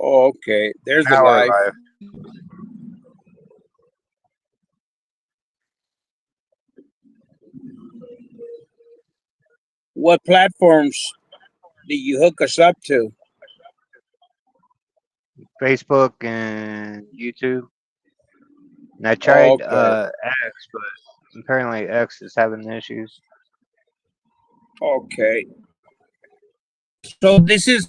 Oh, okay, there's the Now we're live. live. What platforms did you hook us up to? Facebook and YouTube. And I Oh, tried okay, X, but apparently X is having issues. okay. So this is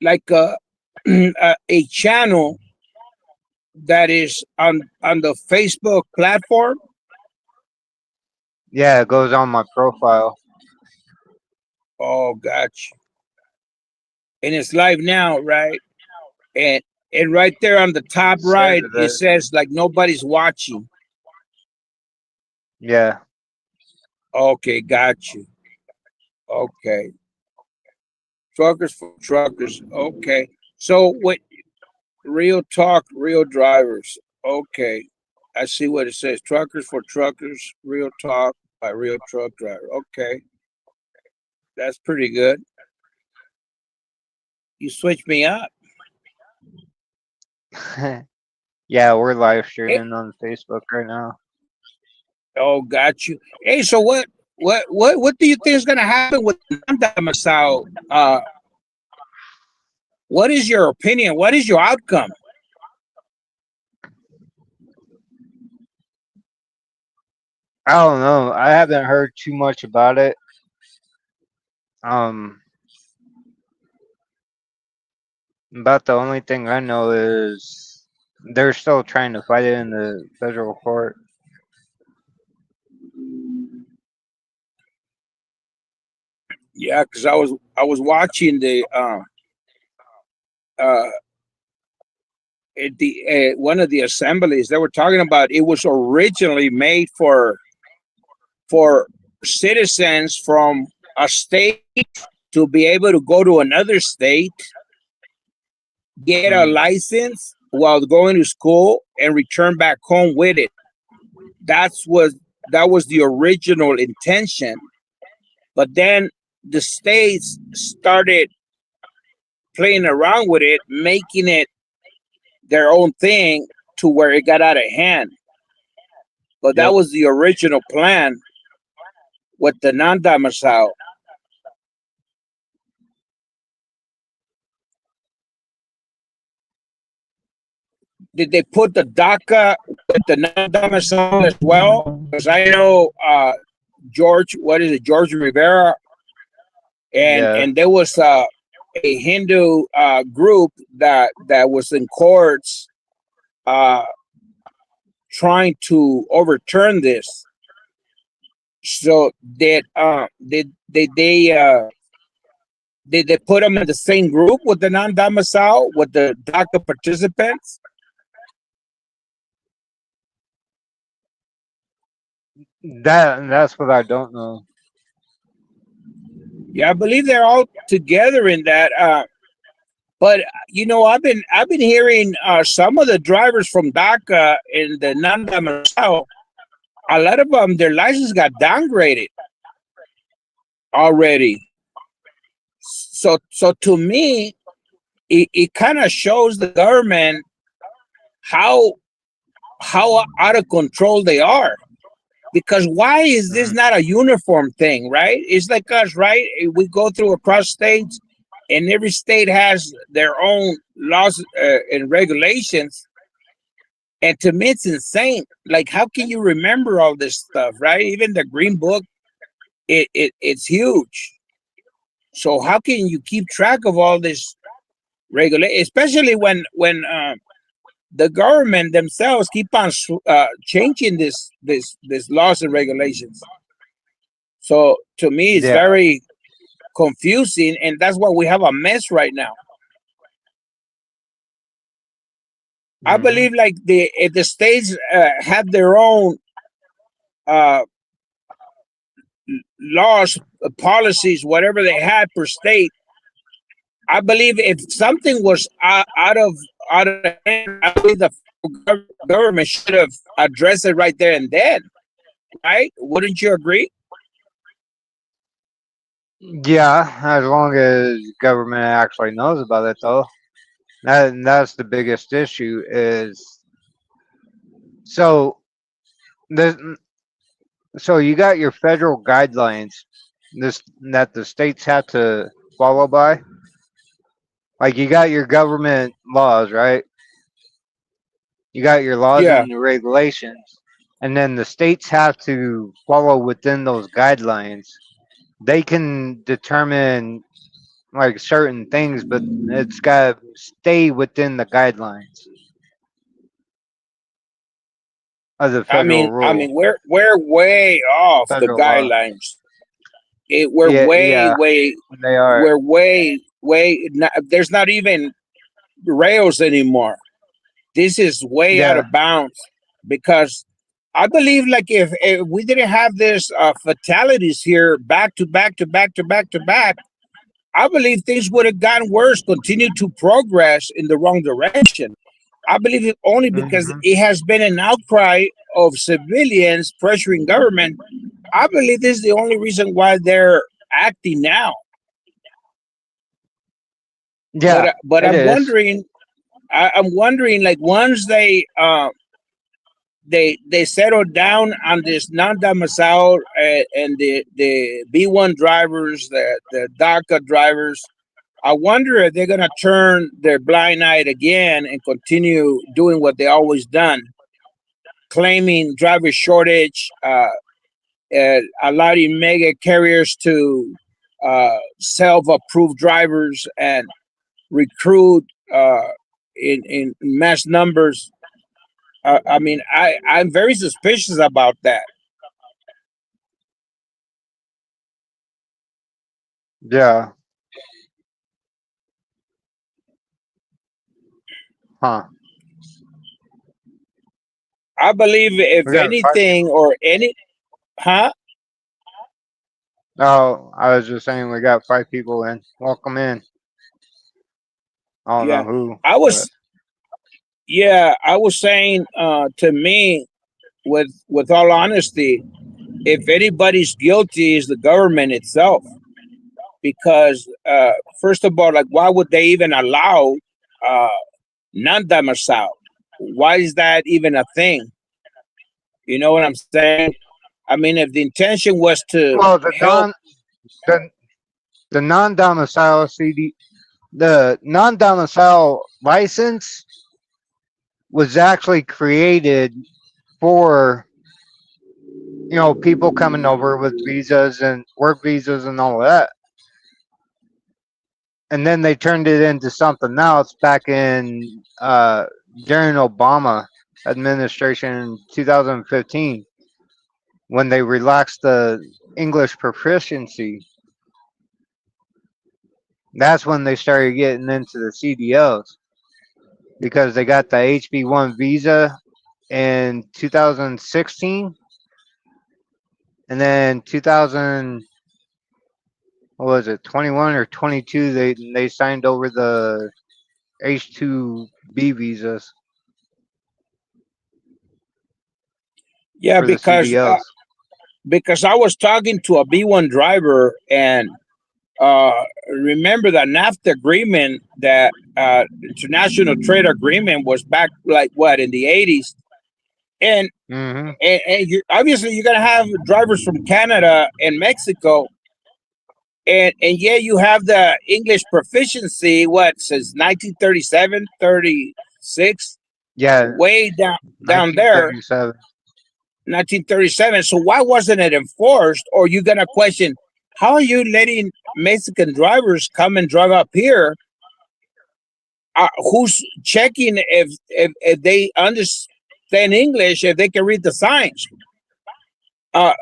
like a channel that is on the Facebook platform. Yeah, it goes on my profile. Oh, gotcha. And it's live now, right? And right there on the top It says right, it it is. says like nobody's watching. Yeah. Okay, got you. Okay, truckers for truckers. Okay, so what? Real talk, real drivers. Okay, I see what it says. Truckers for truckers. Real talk by real truck driver. Okay, that's pretty good. You switched me up. Yeah, we're live Hey, streaming on Facebook right now. oh, got you. Hey, so what do you think is gonna happen with Nanda? What is your opinion? What is your outcome? I don't know. I haven't heard too much about it. Um, about the only thing I know is they're still trying to fight it in the federal court. Yeah, because I was watching the uh at the one of the assemblies. They were talking about it was originally made for citizens from a state to be able to go to another state, get a Mm, license while going to school, and return back home with it. That's was that was the original intention. But then the states started playing around with it, making it their own thing to where it got out of hand. But that yep. was the original plan with the non-domicile. Did they put the DACA with the non-domicile as well? Because I know George, what is it, George Rivera, and Yeah. there was a Hindu group that was in courts uh, trying to overturn this. So did they put them in the same group with the non-domicile with the DACA participants? That's what I don't know. Yeah, I believe they're all together in that. But I've been hearing some of the drivers from DACA in the non-domicile. A lot of them, their license got downgraded already. So to me, it kind of shows the government how out of control they are. Because why is this Mm, not a uniform thing, right? It's like us, right? We go through across states, and every state has their own laws and regulations. And to me, it's insane. Like, how can you remember all this stuff, right? Even the Green Book, it's huge. So how can you keep track of all this regulation, especially when the government themselves keep on changing this laws and regulations? So to me, it's yeah. very confusing, and that's why we have a mess right now. I Hmm. believe like if the states have their own uh, laws, policies, whatever they had per state. I believe if something was out of hand, I believe the government should have addressed it right there and then, right? Wouldn't you agree? Yeah, as long as government actually knows about it, though. That's the biggest issue. Is so this. So you got your federal guidelines, this that the states have to follow by. Like you got your government laws, right? You got your laws Yeah, and the regulations, and then the states have to follow within those guidelines. They can determine like certain things, but it's got to stay within the guidelines of the federal I rule, mean, we're way off the federal law. guidelines. We're Yeah, yeah, they are. there's not even rails anymore. This is way out Yeah. of bounds because I believe like if we didn't have this fatalities here back to back to back to back to back, I believe things would have gotten worse, continue to progress in the wrong direction. I believe it only because Hmm. it has been an outcry of civilians pressuring government. I believe this is the only reason why they're acting now. Yeah, But it I'm is. wondering, I'm wondering, like once they settle down on this non-domicile and the B1 drivers, the DACA drivers. I wonder if they're gonna turn their blind eye again and continue doing what they always done, claiming driver shortage, allowing mega carriers to self-approved drivers and recruit in mass numbers. I mean, I'm very suspicious about that. Yeah. Huh. I believe if We got five anything people. or any, huh? Oh, I was just saying we got five people in. Welcome in. I don't know Yeah, who, I but was, yeah, I was saying to me, with all honesty, if anybody's guilty, is the government itself. Because first of all, like, why would they even allow uh, non-domicile? Why is that even a thing? You know what I'm saying? I mean, if the intention was to well, help, the the non-domicile CD the non-domicile license was actually created for people coming over with visas and work visas and all of that, and then they turned it into something else back in during Obama administration in 2015 when they relaxed the English proficiency. That's when they started getting into the CDLs because they got the HB1 visa in 2016, and then 2000, what was it, 21 or 22, they signed over the H2B visas yeah, for the CDLs. because I was talking to a B1 driver and remember that NAFTA agreement, that international trade agreement, was back like what in the 80s, and Hmm. obviously you're gonna have drivers from Canada and Mexico, and yeah, you have the English proficiency. What, since 1937, 36, Yeah, way down there, 1937. 1937. So why wasn't it enforced? Or you gonna question, how are you letting Mexican drivers come and drive up here? Who's checking if they understand English, if they can read the signs?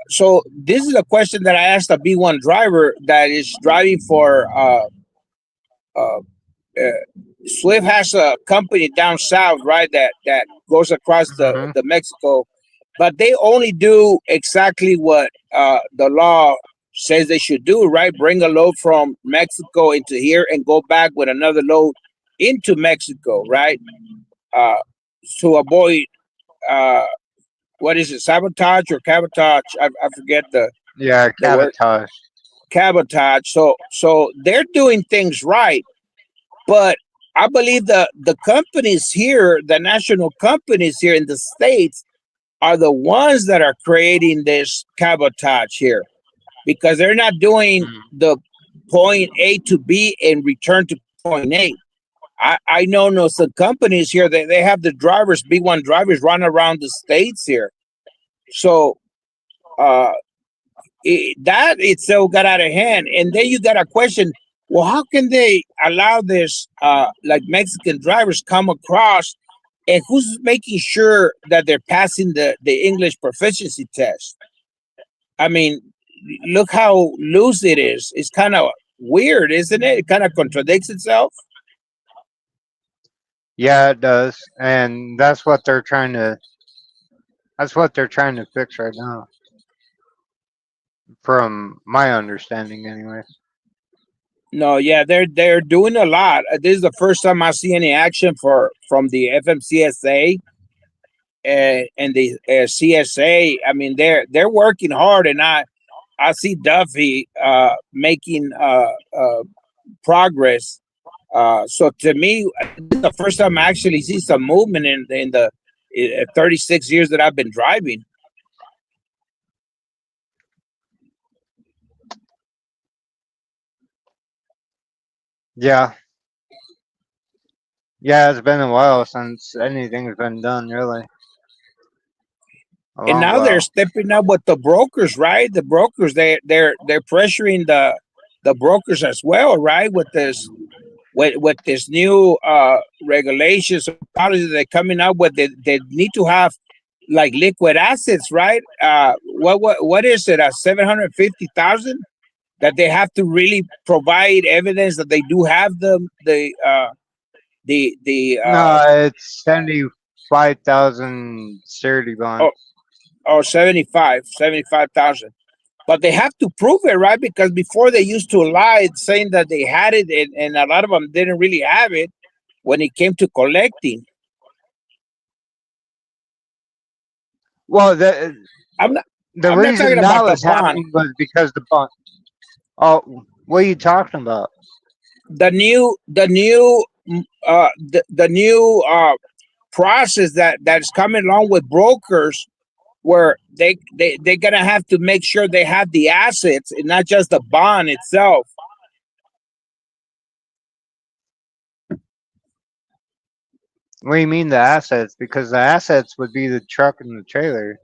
So this is a question that I asked a B1 driver that is driving for uh, Swift. Has a company down south, right? That goes across Hmm. the Mexico, but they only do exactly what the law says they should do, right? Bring a load from Mexico into here and go back with another load into Mexico, right? Uh, to avoid uh, what is it, sabotage or cabotage? I forget Yeah, the word. cabotage. cabotage. So they're doing things right, but I believe the companies here, the national companies here in the states, are the ones that are creating this cabotage here because they're not doing Mm. the point A to B and return to point A. I know some companies here that they have the drivers, B1 drivers, run around the states here. So uh, that itself got out of hand. And then you got a question, well, how can they allow this, like Mexican drivers come across, and who's making sure that they're passing the English proficiency test? I mean, look how loose it is. It's kind of weird, isn't it? It kind of contradicts itself. Yeah, it does, and that's what they're trying to fix right now, from my understanding, anyway. No, yeah, they're doing a lot. This is the first time I see any action from the FMCSA and the CSA. I mean, they're working hard, and I see Duffy making progress. So to me, this is the first time I actually see some movement in the 36 years that I've been driving. Yeah, yeah, it's been a while since anything's been done, really. A And long now they're while. stepping up with the brokers, right? The brokers, they're pressuring the brokers as well, right? With this new regulations or policies they're coming up with, they need to have like liquid assets, right? What is it? 750,000 that they have to really provide evidence that they do have the No, it's 75,000 security bond. oh, or 75,000. But they have to prove it, right? Because before they used to lie saying that they had it, and a lot of them didn't really have it when it came to collecting. Well, I'm not the I'm not talking reason about now the it's bond. happening was because the bond. Oh, what are you talking about? The new process that's coming along with brokers, where they're gonna have to make sure they have the assets and not just the bond itself. What do you mean the assets? Because the assets would be the truck and the trailer.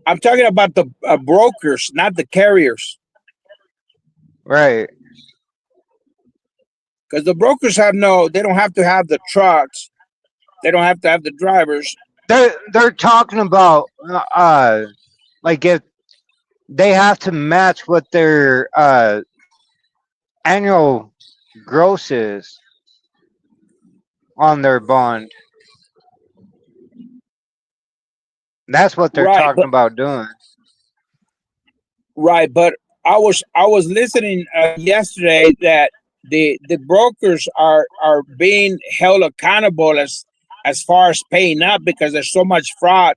I'm talking about the brokers, not the carriers, Right. because the brokers they don't have to have the trucks, they don't have to have the drivers. They're talking about like if they have to match what their annual gross is on their bond. That's what they're Right, talking about doing. right, but I was listening yesterday that the brokers are being held accountable as far as paying up, because there's so much fraud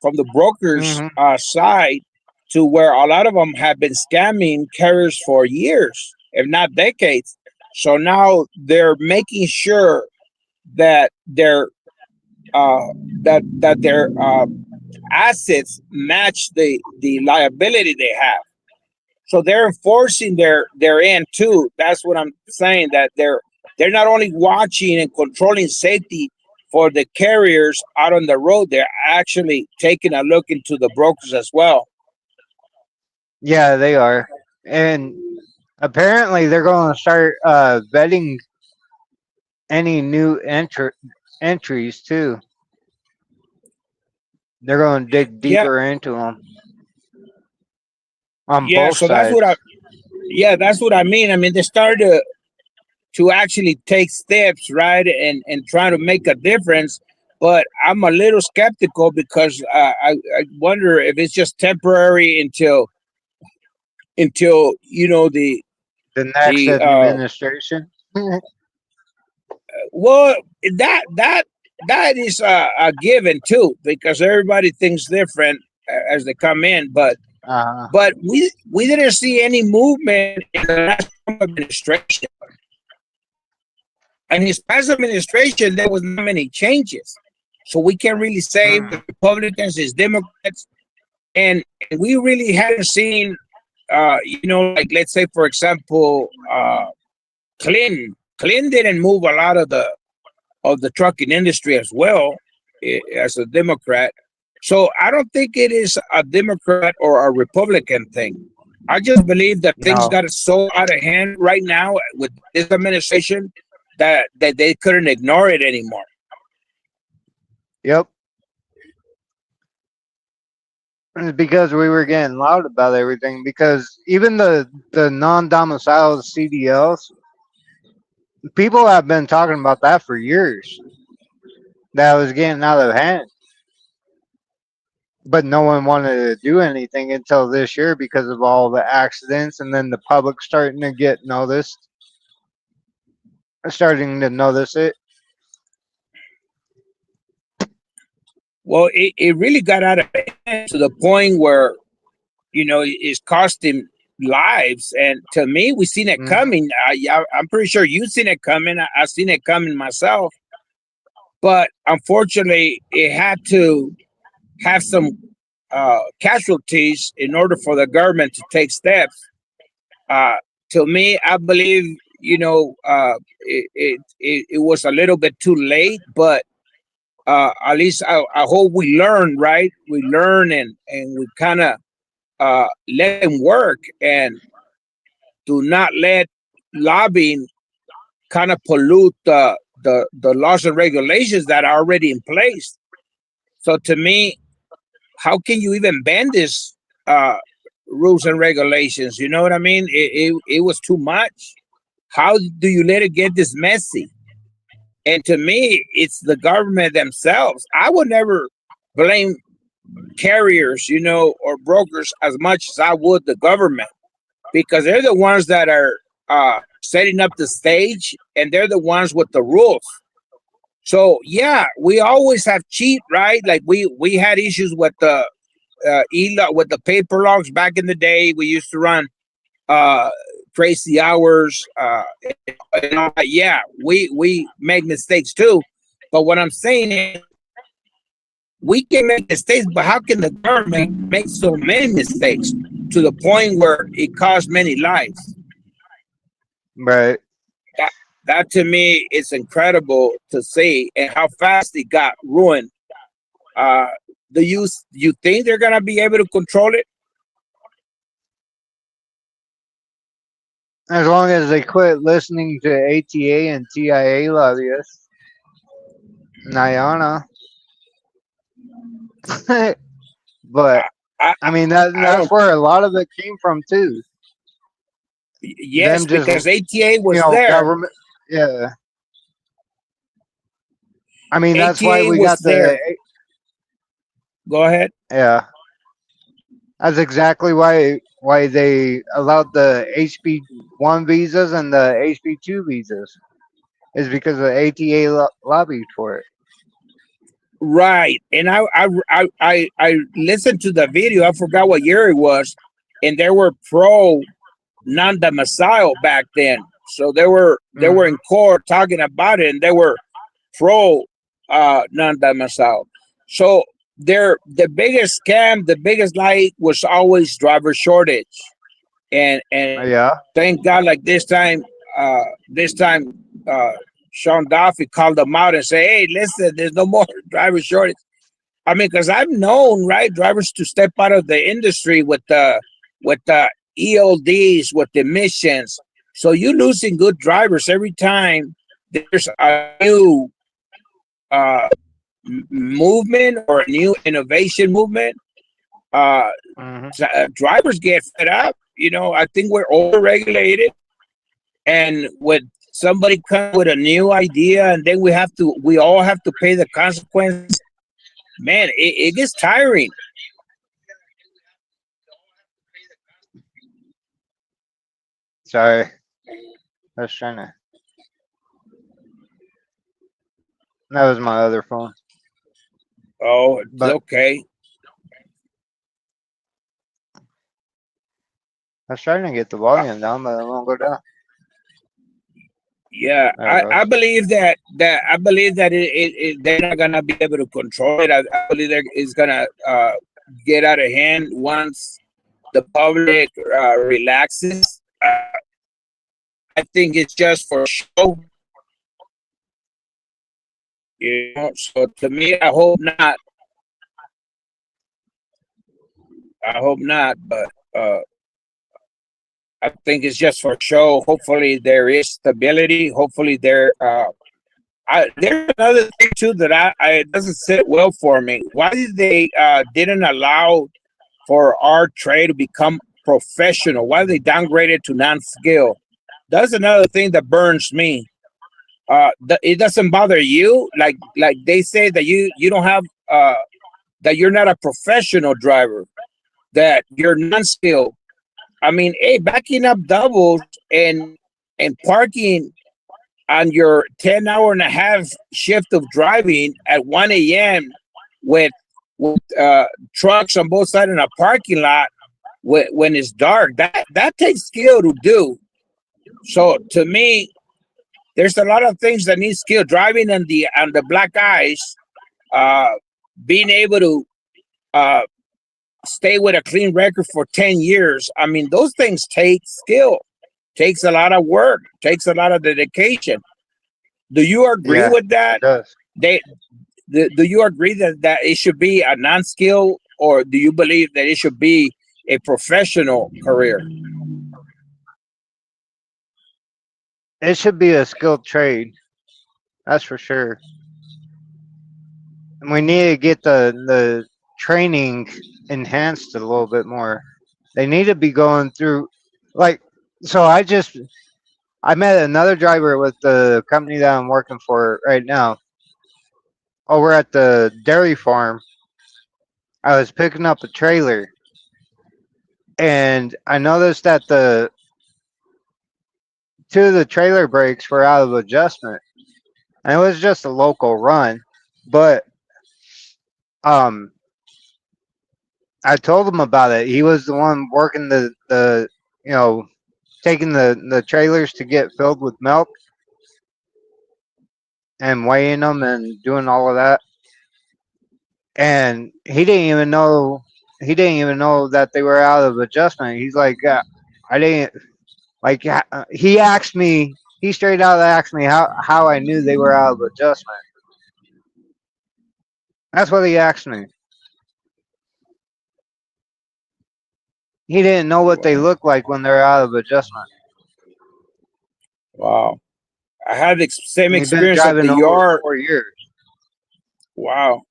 from the brokers Hmm. side, to where a lot of them have been scamming carriers for years, if not decades. So now they're making sure that uh, their assets match the liability they have. So they're enforcing their end too. That's what I'm saying. That they're not only watching and controlling safety for the carriers out on the road, they're actually taking a look into the brokers as well. Yeah, they are. And apparently they're going to start vetting any new entries too. They're going to dig Yeah, deeper into them on yeah. both So sides. that's what I mean. I mean, they started to actually take steps, right, and try to make a difference. But I'm a little skeptical because I wonder if it's just temporary until The next the administration. well, that that is a given too, because everybody thinks different as they come in. But But we didn't see any movement in the last Trump administration. In his past administration, there was not many changes. So we can't really say the Republicans is Democrats, and we really hadn't seen, like let's say for example, Clinton. Clinton didn't move a lot of the trucking industry as well as a Democrat. So I don't think it is a Democrat or a Republican thing. I just believe that things No. got so out of hand right now with this administration that they couldn't ignore it anymore. Yep. It's because we were getting loud about everything. Because even the non-domiciled CDLs, people have been talking about that for years. That was getting out of hand. But no one wanted to do anything until this year because of all the accidents, and then the public starting to get starting to notice it. Well, it really got out of hand to the point where, it's costing lives. And to me, we seen it Mhm. coming. I'm pretty sure you've seen it coming. I've seen it coming myself. But unfortunately, it had to have some casualties in order for the government to take steps. To me, I believe, it was a little bit too late, but at least I hope we learn, right? We learn and we kind of let them work and do not let lobbying kind of pollute the laws and regulations that are already in place. So to me, how can you even ban this rules and regulations? You know what I mean? It was too much. How do you let it get this messy? And to me, it's the government themselves. I would never blame carriers, or brokers as much as I would the government, because they're the ones that are setting up the stage, and they're the ones with the rules. So yeah, we always have cheat, right? Like we had issues with the with the paper logs back in the day. We used to run crazy hours. And all that. Yeah, we make mistakes too. But what I'm saying is, we can make mistakes, but how can the government make so many mistakes to the point where it costs many lives? Right. That to me is incredible to see, and how fast it got ruined. Do you think they're gonna be able to control it? As long as they quit listening to ATA and TIA lobbyists. Nayana. But I mean that's where a lot of it came from too. Yes, Them just, because ATA was there. Government. Yeah. I mean that's why ATA we was got there. Go ahead. Yeah. That's exactly why they allowed the HB1 visas and the HB2 visas, is because the ATA lobbied for it. Right, and I listened to the video. I forgot what year it was, and they were pro non-domicile back then. So they were in court talking about it, and they were pro non-domicile. So the biggest scam, the biggest lie was always driver shortage, and Yeah. thank God, like this time, Sean Duffy called them out and say, "Hey, listen, there's no more driver shortage." I mean, because I've known, right, drivers to step out of the industry with the ELDs, with emissions. So you're losing good drivers every time there's a new movement or a new innovation movement. Drivers get fed up. I think we're overregulated, and with somebody come with a new idea, and then we all have to pay the consequence. Man, it gets tiring. Sorry. I was trying to. That was my other phone. Oh, it's But okay. I was trying to get the volume down, but it won't go down. Yeah, There it I goes. believe that they're not gonna be able to control it. I believe that it's gonna get out of hand once the public relaxes. I think it's just for show, you know. So to me, I hope not. I hope not, but I think it's just for show. Hopefully, there is stability. Hopefully, there's another thing too that it doesn't sit well for me. Why did they didn't allow for our trade to become professional? Why did they downgrade it to non-skill? That's another thing that burns me. It doesn't bother you, like they say that you don't have that you're not a professional driver, that you're non-skill. I mean, hey, backing up doubles and parking on your 10 hour and a half shift of driving at 1 a.m. with trucks on both sides in a parking lot when it's dark, that takes skill to do. So to me, there's a lot of things that need skill. Driving on the black ice, uh, being able to uh, stay with a clean record for 10 years. I mean, those things take skill, takes a lot of work, takes a lot of dedication. Do you agree Yeah, with it that? does. They do you agree that it should be a non-skill, or do you believe that it should be a professional career? It should be a skilled trade. That's for sure. And we need to get the training enhanced a little bit more. They need to be going through, like, so I met another driver with the company that I'm working for right now over at the dairy farm. I was picking up a trailer and I noticed that the two of the trailer brakes were out of adjustment. And it was just a local run, but um I told him about it. He was the one working the you know taking the trailers to get filled with milk and weighing them and doing all of that. And he didn't even know that they were out of adjustment. He's like, I didn't like. He asked me. He straight out asked me how I knew they were out of adjustment. That's what he asked me. He didn't know what they Wow. looked like when they're out of adjustment. Wow. I had the same And he's been experience at driving the over yard. 4 years. Wow.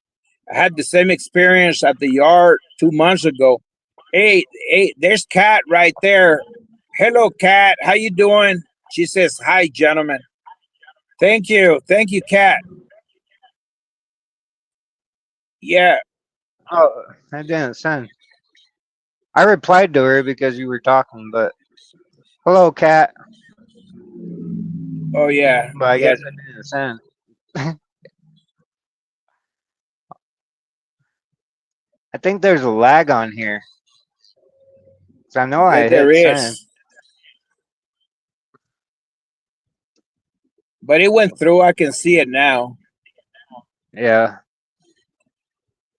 I had the same experience at the yard 2 months ago. Hey, there's Kat right there. Hello, Kat. How you doing? She says, "Hi, gentlemen." Thank you, Kat. Yeah. Oh, I didn't send. I replied to her because you were talking, but hello, cat. Oh, yeah. But I Yeah. guess I didn't send. I think there's a lag on here. 'Cause I know I There hit send. is, but it went through. I can see it now. Yeah.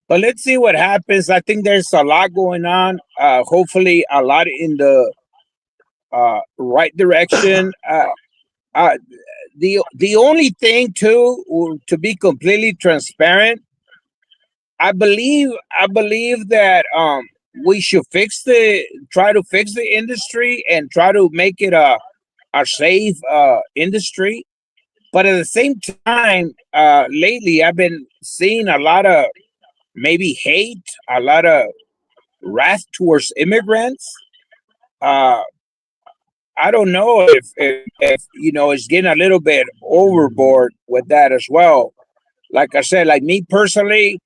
But let's see what happens. I think there's a lot going on. Hopefully, a lot in the right direction. Uh, the only thing too, to be completely transparent, I believe that we should try to fix the industry and try to make it a safe industry. But at the same time, lately I've been seeing a lot of maybe hate, a lot of wrath towards immigrants. Uh, I don't know if it's getting a little bit overboard with that as well. Like I said, like me personally,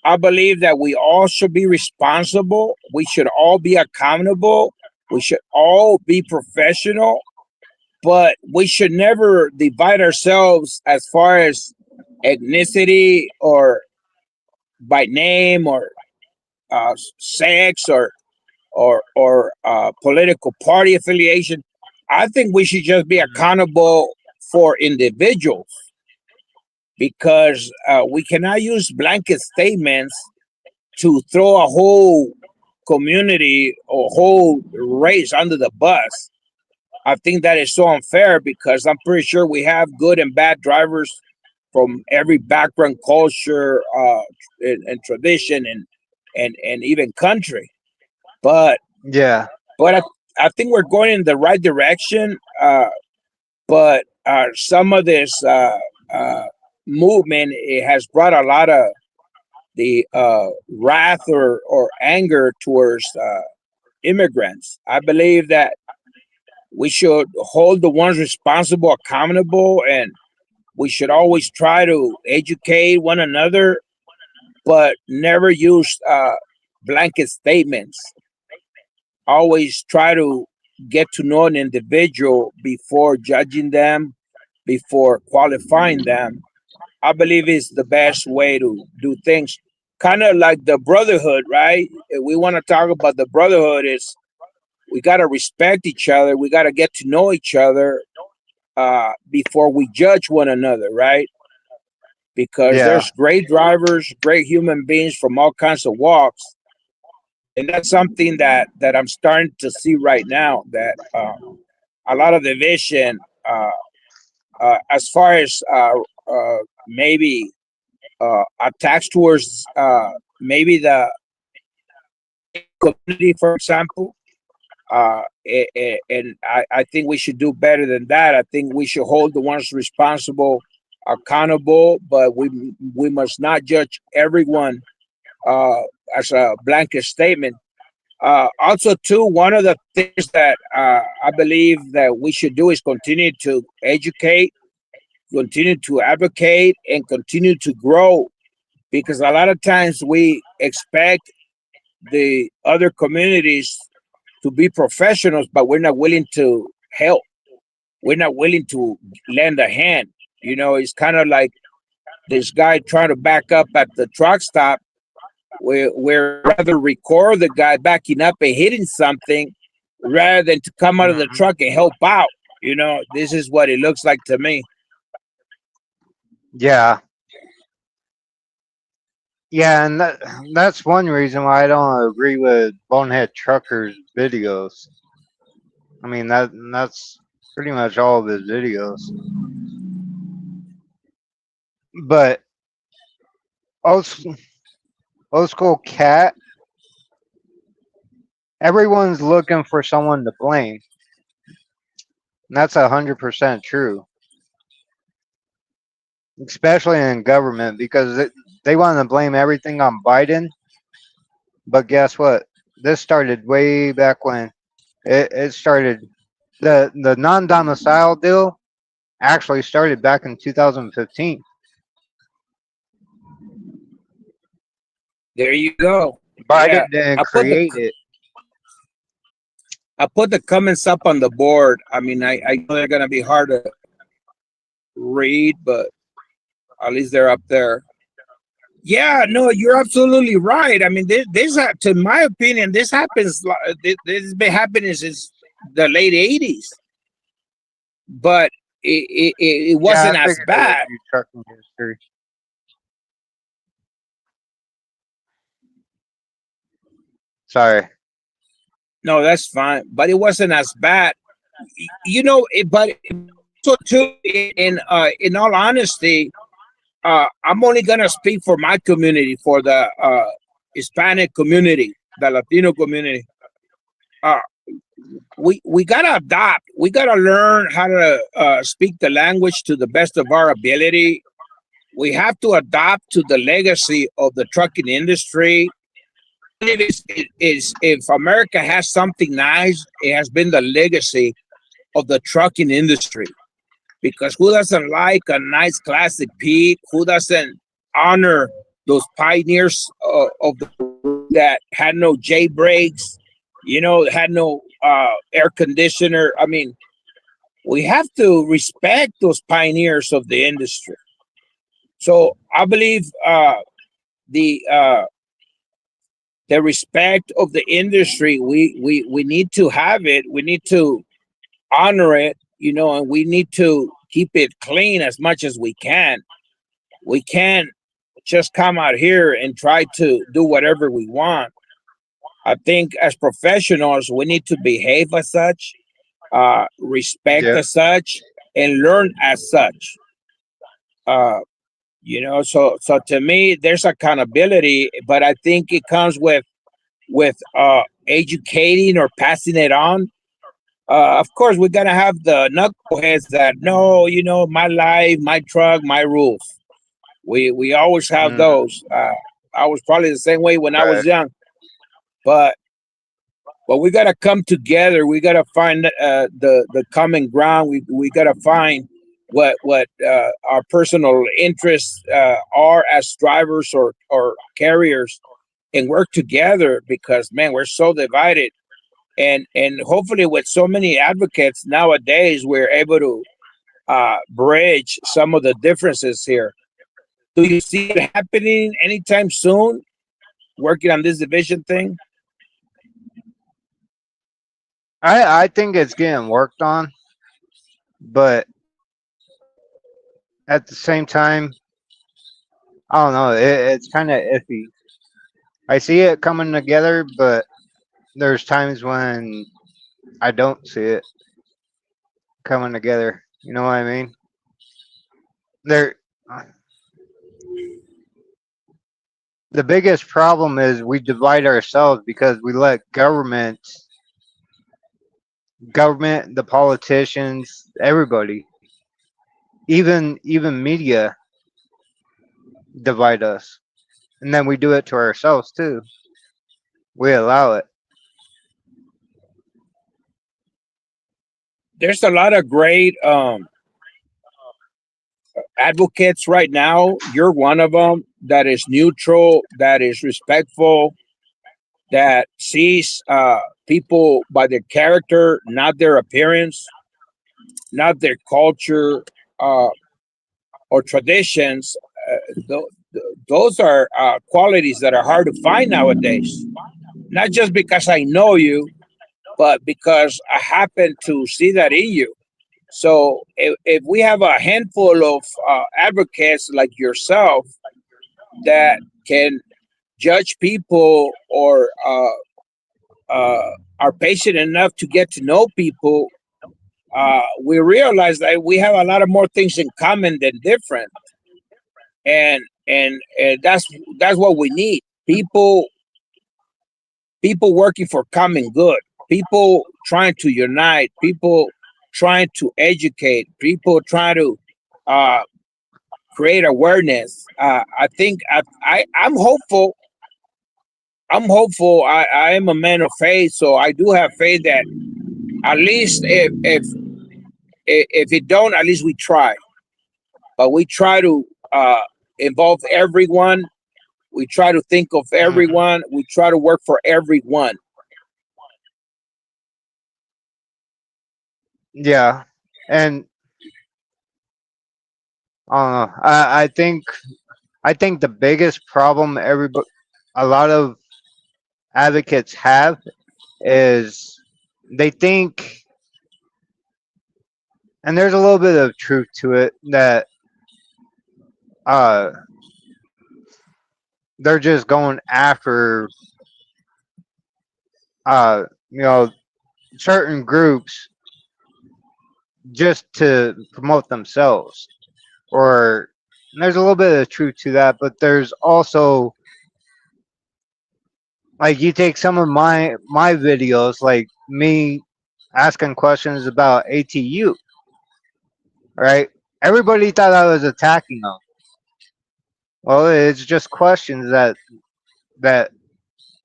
I believe that we all should be responsible. We should all be accountable. We should all be professional, but we should never divide ourselves as far as ethnicity or by name or sex or political party affiliation. I think we should just be Mhm. accountable for individuals, because we cannot use blanket statements to throw a whole community or whole race under the bus. I think that is so unfair, because I'm pretty sure we have good and bad drivers from every background, culture, and tradition, and even country. But Yeah, I think we're going in the right direction. But some of this uh, movement, it has brought a lot of the wrath or anger towards immigrants. I believe that we should hold the ones responsible accountable, and we should always try to educate one another, but never use blanket statements. Always try to get to know an individual before judging them, before qualifying them. I believe is the best way to do things. Kind of like the brotherhood, right? If we want to talk about the brotherhood, is we got to respect each other. We got to get to know each other before we judge one another, right? Because yeah, there's great drivers, great human beings from all kinds of walks, and that's something that I'm starting to see right now. That a lot of division, as far as maybe attacks towards maybe the community, for example. And I think we should do better than that. I think we should hold the ones responsible accountable, but we must not judge everyone uh, as a blanket statement. Also, too, one of the things that I believe that we should do is continue to educate, continue to advocate, and continue to grow, because a lot of times we expect the other communities to be professionals, but we're not willing to help. We're not willing to lend a hand. You know, it's kind of like this guy trying to back up at the truck stop. We're rather record the guy backing up and hitting something rather than to come out of the mhm, truck and help out. You know, this is what it looks like to me. yeah, yeah, and that's one reason why I don't agree with Bonehead Trucker's videos. I mean that's pretty much all of his videos. But old, old school cat, everyone's looking for someone to blame. And that's 100% true, especially in government because they want to blame everything on Biden. But guess what? This started way back when. It started the non-domicile deal actually started back in 2015. There you go. Yeah, Biden didn't I put the create it. I put the comments up on the board. I mean, I know they're gonna be hard to read, but at least they're up there. Yeah, no, you're absolutely right. I mean, to my opinion, this happens. This has been happening since the late '80s, but it Yeah, I wasn't as figured it would bad. be trucking history. Sorry. No, that's fine, but it wasn't as bad. You know, but so too, in all honesty, I'm only gonna speak for my community, for the Hispanic community, the Latino community. Uh, we gotta adopt. We gotta learn how to speak the language to the best of our ability. We have to adapt to the legacy of the trucking industry. If America has something nice, it has been the legacy of the trucking industry. Because who doesn't like a nice classic peak? Who doesn't honor those pioneers of the that had no J brakes, you know, had no air conditioner? I mean, we have to respect those pioneers of the industry. So I believe the the respect of the industry, we need to have it. We need to honor it, and we need to keep it clean as much as we can. We can't just come out here and try to do whatever we want. I think as professionals, we need to behave as such, respect Yeah. as such, and learn as such. Uh, so to me, there's accountability, but I think it comes with educating or passing it on. Of course, we're gonna have the knuckleheads that no, my life, my truck, my rules. We always have Mm, those. I was probably the same way when I was right. young, but we gotta come together. We gotta find the common ground. We gotta find what our personal interests are as drivers or carriers, and work together because man, we're so divided. And hopefully, with so many advocates nowadays, we're able to bridge some of the differences here. Do you see it happening anytime soon? Working on this division thing? I think it's getting worked on, but at the same time, I don't know. It's kind of iffy. I see it coming together, but there's times when I don't see it coming together. You know what I mean? There, the biggest problem is we divide ourselves because we let government, the politicians, everybody, even media divide us, and then we do it to ourselves too. We allow it. There's a lot of great advocates right now. You're one of them that is neutral, that is respectful, that sees people by their character, not their appearance, not their culture uh, or traditions. Those are qualities that are hard to find nowadays. Not just because I know you, but because I happen to see that in you. So if we have a handful of advocates like yourself that can judge people or are patient enough to get to know people, we realize that we have a lot of more things in common than different, and that's what we need. People working for common good, people trying to unite, people trying to educate, people trying to uh, create awareness. I think I'm hopeful. I'm hopeful. I am a man of faith, so I do have faith that at least if it don't, at least we try. But we try to involve everyone. We try to think of Hmm. everyone. We try to work for everyone. Yeah, and I don't know. I think the biggest problem a lot of advocates have is they think, and there's a little bit of truth to it, that uh they're just going after uh you know certain groups just to promote themselves, or there's a little bit of truth to that, but there's also, like, you take some of my videos, like me asking questions about ATU, right? Everybody thought I was attacking them. Well, it's just questions that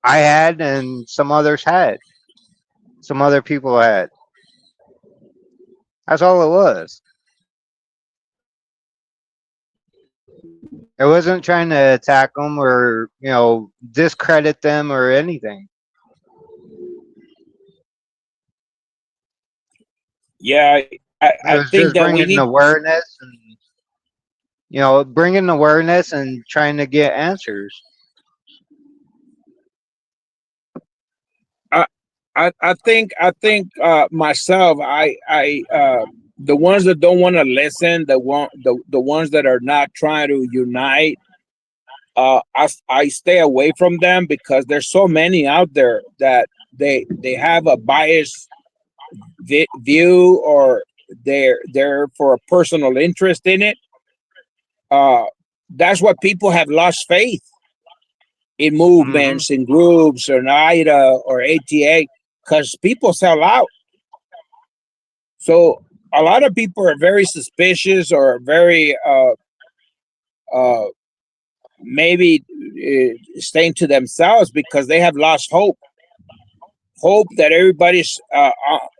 I had and some others had, some other people had. That's all it was. It wasn't trying to attack them or discredit them or anything. Yeah, It I was think just that we need. bringing awareness and trying to get answers. I think myself, the ones that don't want to listen, the ones that are not trying to unite, I stay away from them because there's so many out there that they have a biased view, or they're for a personal interest in it. Uh, that's why people have lost faith in Mm-hmm. movements, in groups, or NIDA or ATA, because people sell out. So a lot of people are very suspicious, or very uh, maybe staying to themselves because they have lost hope that everybody's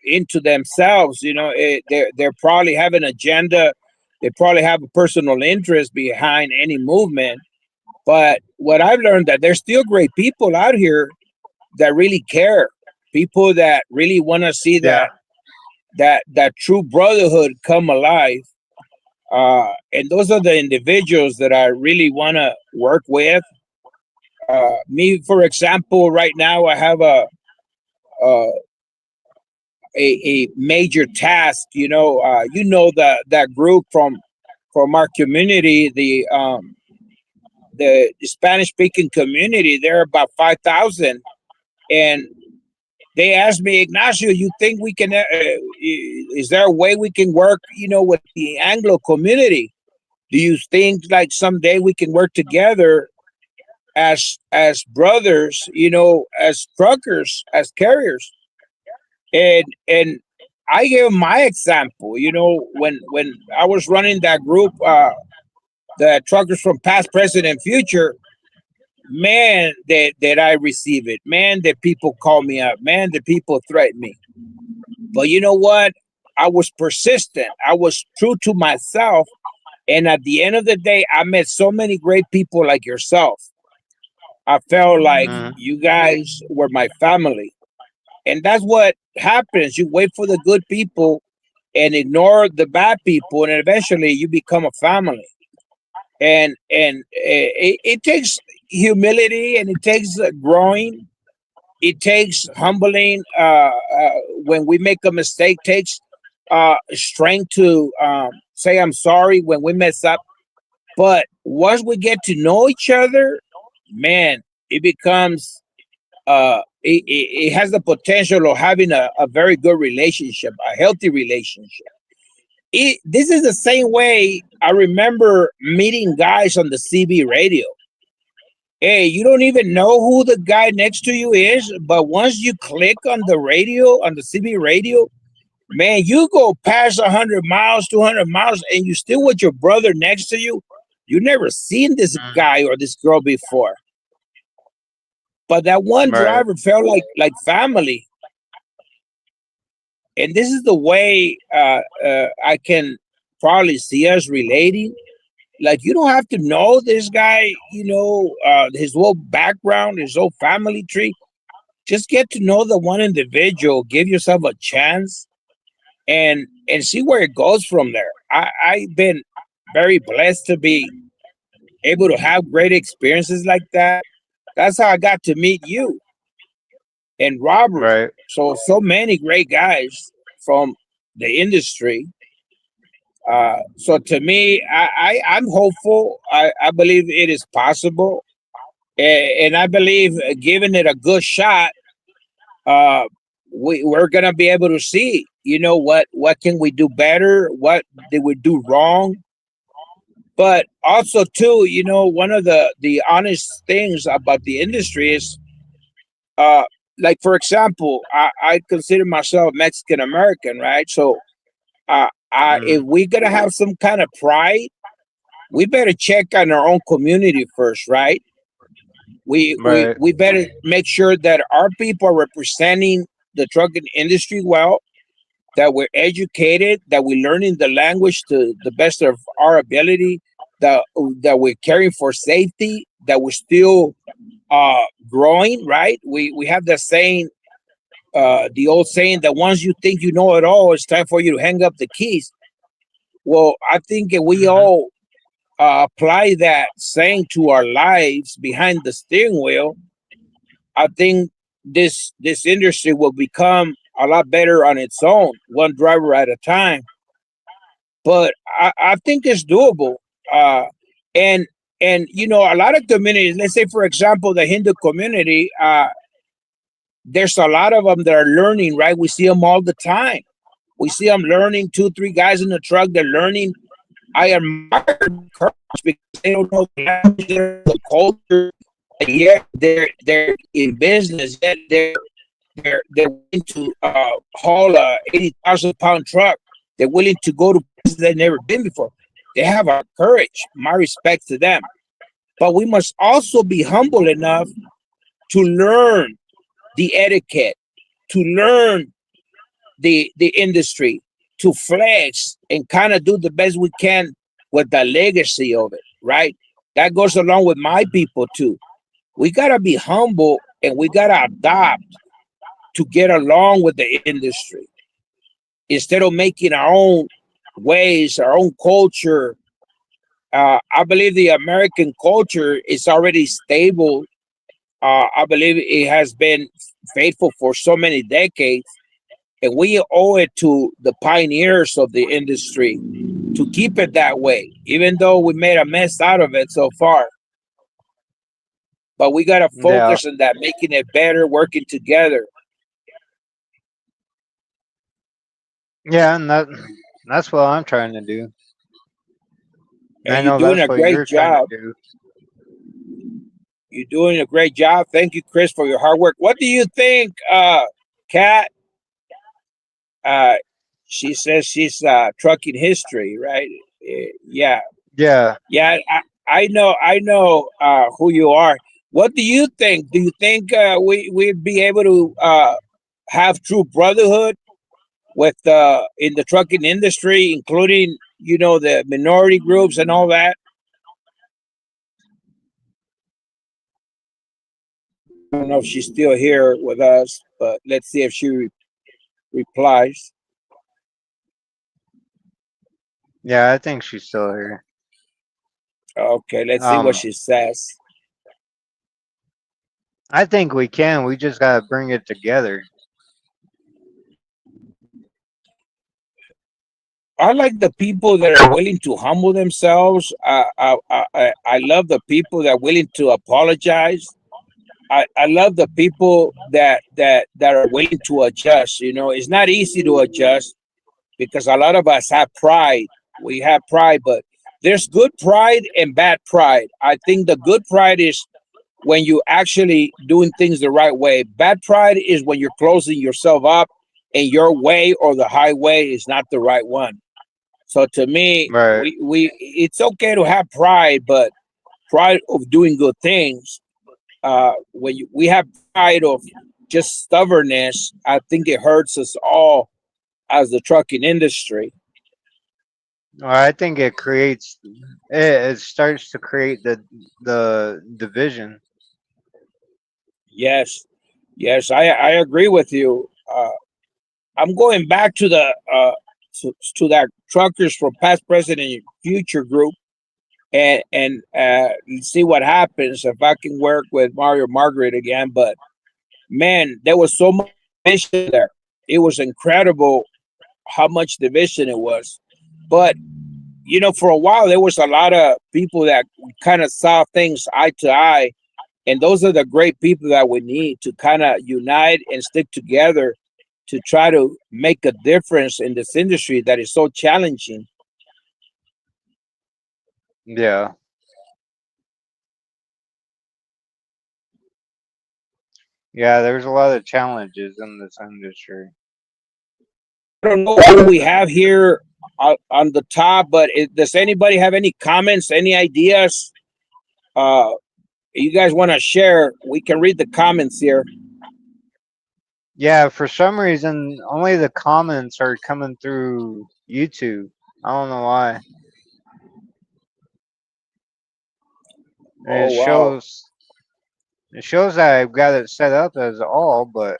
into themselves. They're probably have an agenda. They probably have a personal interest behind any movement. But what I've learned, that there's still great people out here that really care. People that really want to see Yeah. that true brotherhood come alive. And those are the individuals that I really want to work with. Me, for example, right now I have a a major task. That group from our community, the Spanish speaking community. There are about 5,000, and they asked me, Ignacio, you think we can? Is there a way we can work? With the Anglo community? Do you think like someday we can work together as brothers? As truckers, as carriers, and I gave my example. When I was running that group, the truckers from past, present, and future. Man, that I receive it. Man, that people call me up. Man, that people threaten me. But you know what? I was persistent. I was true to myself. And at the end of the day, I met so many great people like yourself. I felt like Mm-hmm. you guys were my family. And that's what happens. You wait for the good people and ignore the bad people, and eventually you become a family. And it takes humility, and it takes growing. It takes humbling. When we make a mistake, takes strength to say I'm sorry when we mess up. But once we get to know each other, man, it becomes it has the potential of having a very good relationship, a healthy relationship. This is the same way I remember meeting guys on the CB radio. Hey, you don't even know who the guy next to you is, but once you click on the radio, on the CB radio, man, you go past 100 miles, 200 miles, and you still with your brother next to you. You never seen this guy or this girl before, but that one Right. driver felt like family. And this is the way I can probably see us relating. Like, you don't have to know this guy, his whole background, his whole family tree. Just get to know the one individual, give yourself a chance, and see where it goes from there. I've been very blessed to be able to have great experiences like that. That's how I got to meet you and Robert. Right. So many great guys from the industry. So to me, I'm hopeful. I believe it is possible, and I believe giving it a good shot, uh, we're gonna be able to see. What can we do better? What did we do wrong? But also too, one of the honest things about the industry is, uh, like for example, I consider myself Mexican American, right? So if Mm-hmm. we're gonna have some kind of pride, we better check on our own community first, right? We we Right. we better make sure that our people are representing the trucking industry well, that we're educated, that we're learning the language to the best of our ability, that we're caring for safety, that we're still growing, right? We have the old saying that once you think you know it all, it's time for you to hang up the keys. Well, I think if we Mm-hmm. all apply that saying to our lives behind the steering wheel, I think this industry will become a lot better on its own, one driver at a time. But I think it's doable. Uh, and a lot of communities, let's say for example, the Hindu community, there's a lot of them that are learning, right? We see them all the time. We see them learning, two, three guys in the truck, they're learning. I admire their courage because they don't know the language, the culture, and yet they're in business, yet they're willing to haul a 80,000 pound truck. They're willing to go to places they've never been before. They have our courage. My respect to them. But we must also be humble enough to learn the etiquette, to learn the industry, to flex and kind of do the best we can with the legacy of it, right? That goes along with my people too. We gotta be humble and we gotta adopt to get along with the industry instead of making our own ways, our own culture. I believe the American culture is already stable. I believe it has been faithful for so many decades, and we owe it to the pioneers of the industry to keep it that way, even though we made a mess out of it so far. But we got to Yeah, focus on that, making it better, working together. yeah, and that's what I'm trying to do. And And I you're know doing that's a what great you're trying to job. do. You're doing a great job. Thank you, Chris, for your hard work. What do you think, Kat? Uh, she says she's trucking history, right? Yeah, Yeah, yeah. I know who you are. What do you think? Do you think we'd be able to have true brotherhood with in the trucking industry, including the minority groups and all that? I don't know if she's still here with us, but let's see if she replies. yeah, I think she's still here. Okay, let's see what Um, she says. I think we can. We just gotta bring it together. I like the people that are willing to humble themselves. I love the people that are willing to apologize. I love the people that are willing to adjust. It's not easy to adjust because a lot of us have pride. We have pride, but there's good pride and bad pride. I think the good pride is when you actually doing things the right way. Bad pride is when you're closing yourself up and your way or the highway is not the right one. So to me, Right. we it's okay to have pride, but pride of doing good things. When we have pride of just stubbornness, I think it hurts us all as the trucking industry. Well, I think it starts to create the division. Yes, yes, I agree with you. I'm going back to the to that truckers for past, present, and future group, and see what happens if I can work with Mario Margaret again. But man, there was so much division there. It was incredible how much division it was. But for a while there was a lot of people that kind of saw things eye to eye, and those are the great people that we need to kind of unite and stick together to try to make a difference in this industry that is so challenging. Yeah. Yeah, there's a lot of challenges in this industry. I don't know what we have here on the top, but does anybody have any comments, any ideas? Uh, you guys want to share? We can read the comments here. Yeah, for some reason, only the comments are coming through YouTube. I don't know why. And Oh wow. it shows that I've got it set up as all, but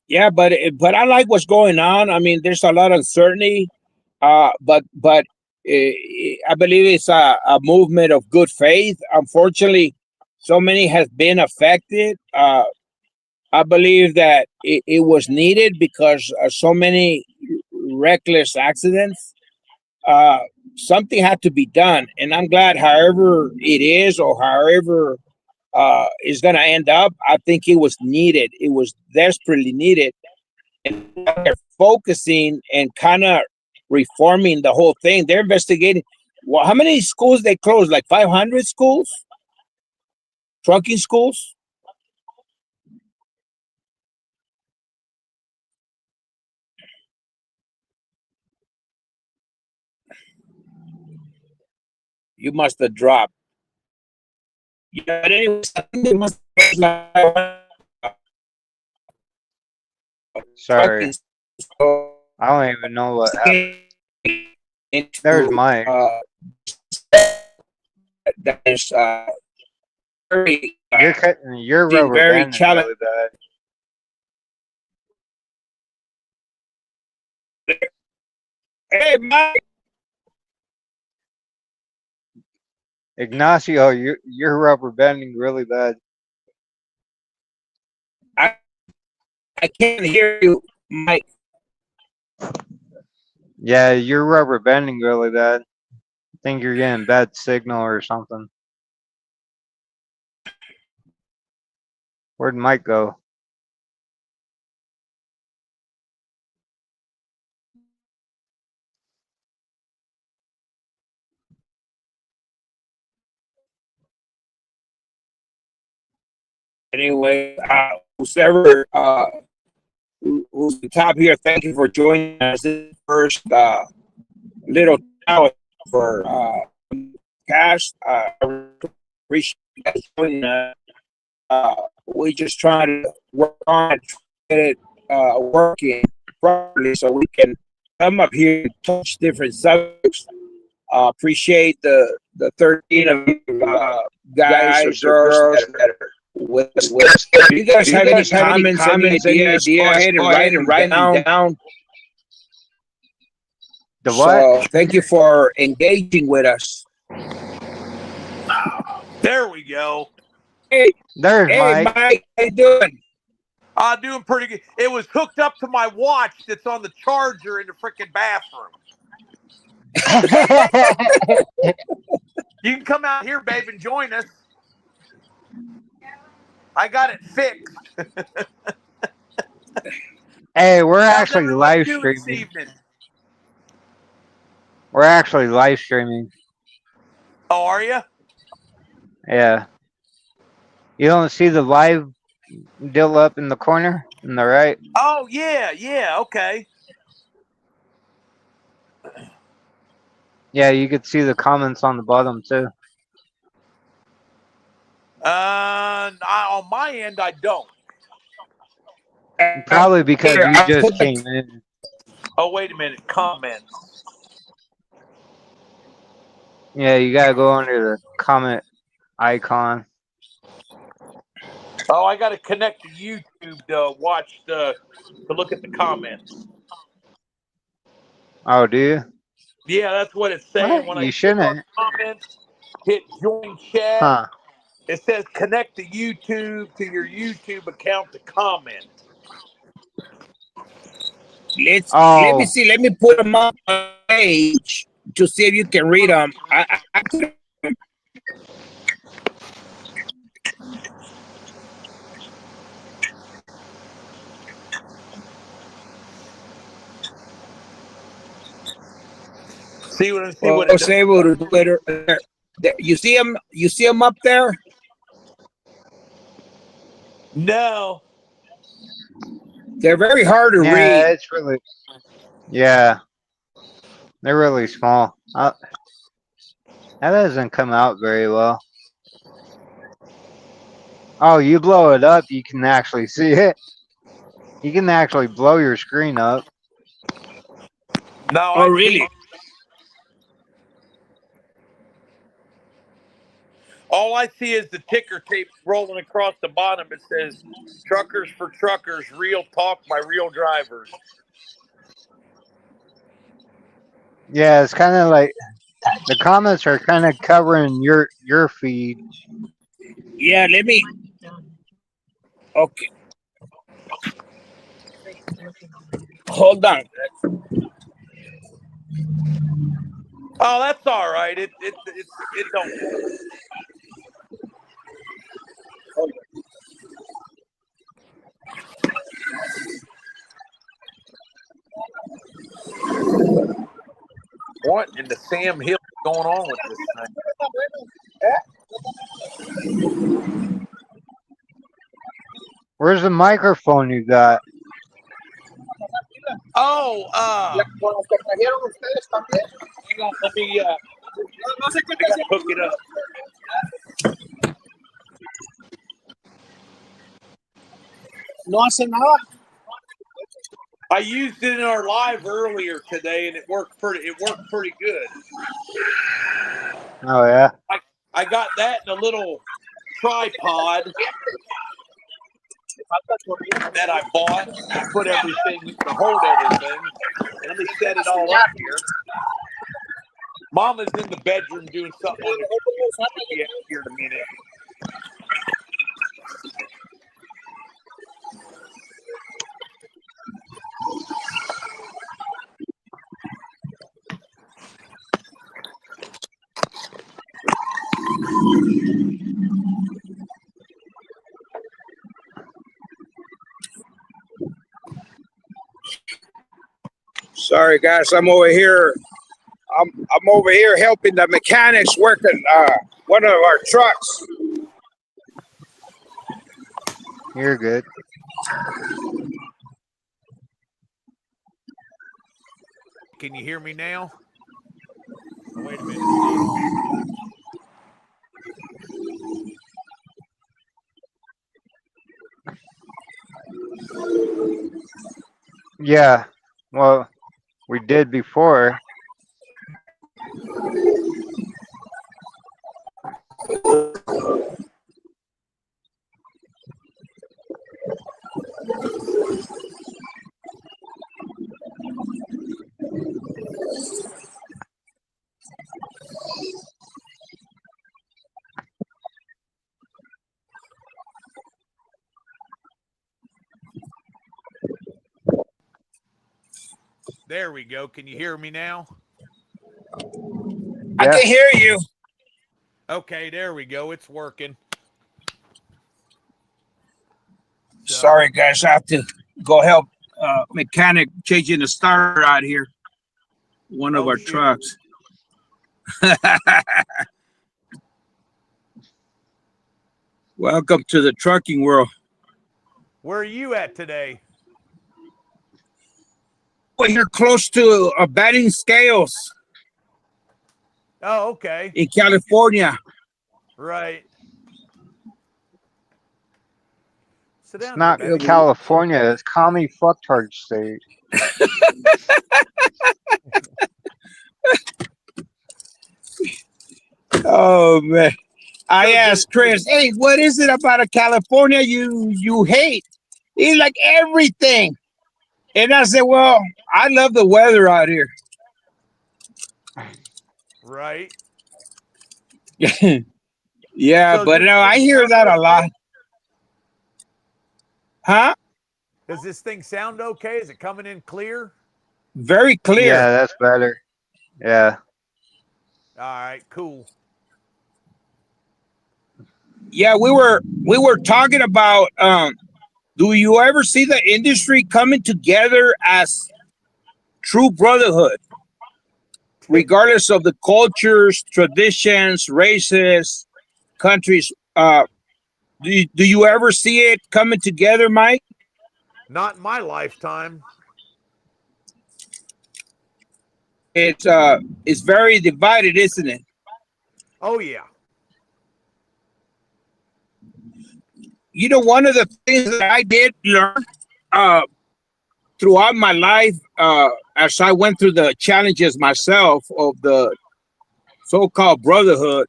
Yeah, but I like what's going on. I mean, there's a lot of uncertainty, but I believe it's a movement of good faith. Unfortunately, so many has been affected. I believe that it was needed because so many reckless accidents. Uh, Something had to be done, and I'm glad, however it is or however is going to end up. I think it was needed. It was desperately needed, and they're focusing and kind of reforming the whole thing. They're investigating. Well, how many schools they closed? Like 500 schools, trucking schools. You must have dropped. Yeah, but anyways, I think they must have like Sorry, trucking schools I don't even know what happened. There's into Mike. that is very You're rubber very banding challenging. really bad. Hey, Mike, Ignacio, you're rubber banding really bad. I, I can't hear you, Mike. Yeah, you're rubber banding really bad. I think you're getting bad signal or something. Where'd Mike go? Anyway, whoever who's the top here, thank you for joining us. This first little challenge for cast. I appreciate you guys joining us. We just trying to work on it, get it working properly so we can come up here and touch different subjects. Appreciate the 13 of you guys or girls that are with us. If you guys have any comments, any ideas, go ahead and write them down. The what? So thank you for engaging with us. There we go. Hey, There's hey, Mike. Mike, how you doing? Doing pretty good. It was hooked up to my watch that's on the charger in the freaking bathroom. You can come out here, babe, and join us. I got it fixed. Hey, we're How's actually everybody live doing this streaming. evening? We're actually live streaming. Oh, are you? Yeah. You don't see the live deal up in the corner in the right? Oh, yeah, okay. Yeah, you could see the comments on the bottom too. On my end, I don't. Probably because Here, you I'll just put the- came in. Oh, wait a minute. Comments. Yeah, you gotta go under the comment icon. Oh, I got to connect to YouTube to look at the comments. Oh, do you? Yeah, that's what it's saying. What? When I You click on shouldn't. comments, hit join chat. Huh. It says connect to YouTube to your YouTube account to comment. let me Oh, see. Let me put them up on the page to see if you can read them. I could. See what it Well, does. say with Twitter. You see them? You see them up there? No. They're very hard to yeah, read. it's really. Yeah, they're really small. That doesn't come out very well. Oh, you blow it up, you can actually see it. You can actually blow your screen up. No, Oh, I really? can't. All I see is the ticker tape rolling across the bottom. It says Truckers for Truckers, Real Talk by Real Drivers. Yeah, it's kind of like The comments are kind of covering your feed. Yeah, let me. Okay, hold on. Oh, that's all right. It don't. What in the Sam Hill is going on with this thing? Where's the microphone you got? Oh, hang on, let me I gotta hook it up. No hace nada. I used it in our live earlier today, and it worked pretty good. Oh yeah. I got that in a little tripod that I bought to put everything to hold everything. Let me set it all up here. Mama's in the bedroom doing something on the computer here in a minute. Sorry, guys. I'm over here. I'm over here helping the mechanics working one of our trucks. You're good. Can you hear me now? Oh, wait a minute. It's not on. Yeah. Well, we did before. There we go. Can you hear me now? I Yeah. can hear you. Okay, there we go. It's working. So, Sorry, guys. I have to go help mechanic changing the starter out here. One of Oh, our shoot. trucks. Welcome to the trucking world. Where are you at today? We're here close to batting scales Oh, okay. in California. Right. Sit It's down. not Betty. California. It's commie fucktard state. Oh man. I So asked Chris, hey, what is it about a California you hate? He's like everything. And I said, well, I love the weather out here. Right. Yeah, So but this no, I thing hear sound that a okay? lot. Huh? Does this thing sound okay? Is it coming in clear? Very clear. Yeah, that's better. Yeah. All right, cool. Yeah, we were talking about do you ever see the industry coming together as true brotherhood, regardless of the cultures, traditions, races, countries? Do you ever see it coming together, Mike? Not in my lifetime. It's very divided, isn't it? Oh, yeah. You know, one of the things that I did learn throughout my life, as I went through the challenges myself of the so-called brotherhood,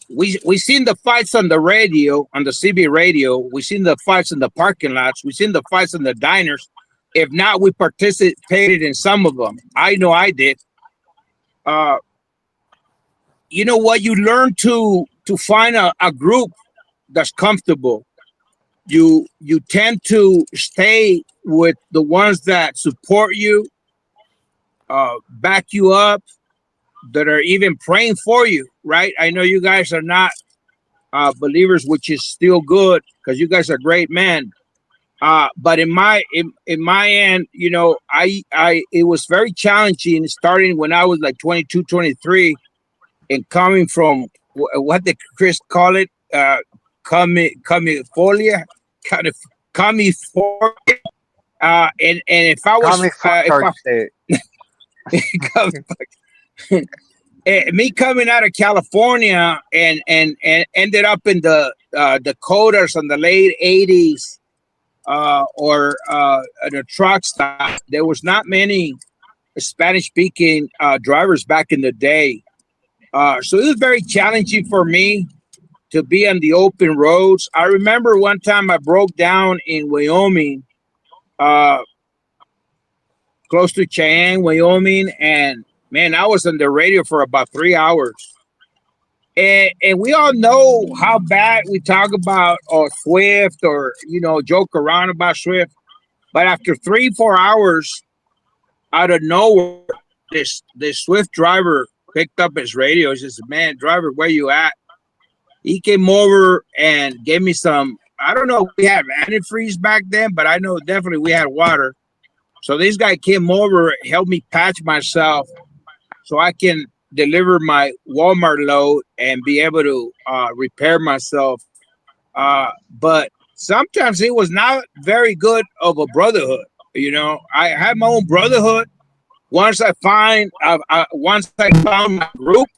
we seen the fights on the radio, on the CB radio. We seen the fights in the parking lots. We seen the fights in the diners. If not, we participated in some of them. I know I did. uh, you know what? You learn to find a group that's comfortable. You tend to stay with the ones that support you, back you up, that are even praying for you. Right? I know you guys are not believers, which is still good because you guys are great men. But in my end, you know, I it was very challenging starting when I was like 22, 23, and coming from what did Chris call it? California, kind of California. And if I was Comic if fucktard I state. me coming out of California and ended up in the Dakotas in the late '80s, or the truck stop, there was not many Spanish speaking drivers back in the day. So it was very challenging for me to be on the open roads. I remember one time I broke down in Wyoming, uh, close to Cheyenne, Wyoming, and man, I was on the radio for about 3 hours. And we all know how bad we talk about Swift, or joke around about Swift. But after 3, 4 hours, out of nowhere, this Swift driver picked up his radio. He says, "Man, driver, where you at?" He came over and gave me some. I don't know if we had antifreeze back then, but I know definitely we had water. So this guy came over, helped me patch myself so I can deliver my Walmart load and be able to repair myself. But sometimes it was not very good of a brotherhood. I had my own brotherhood. Once I found my group,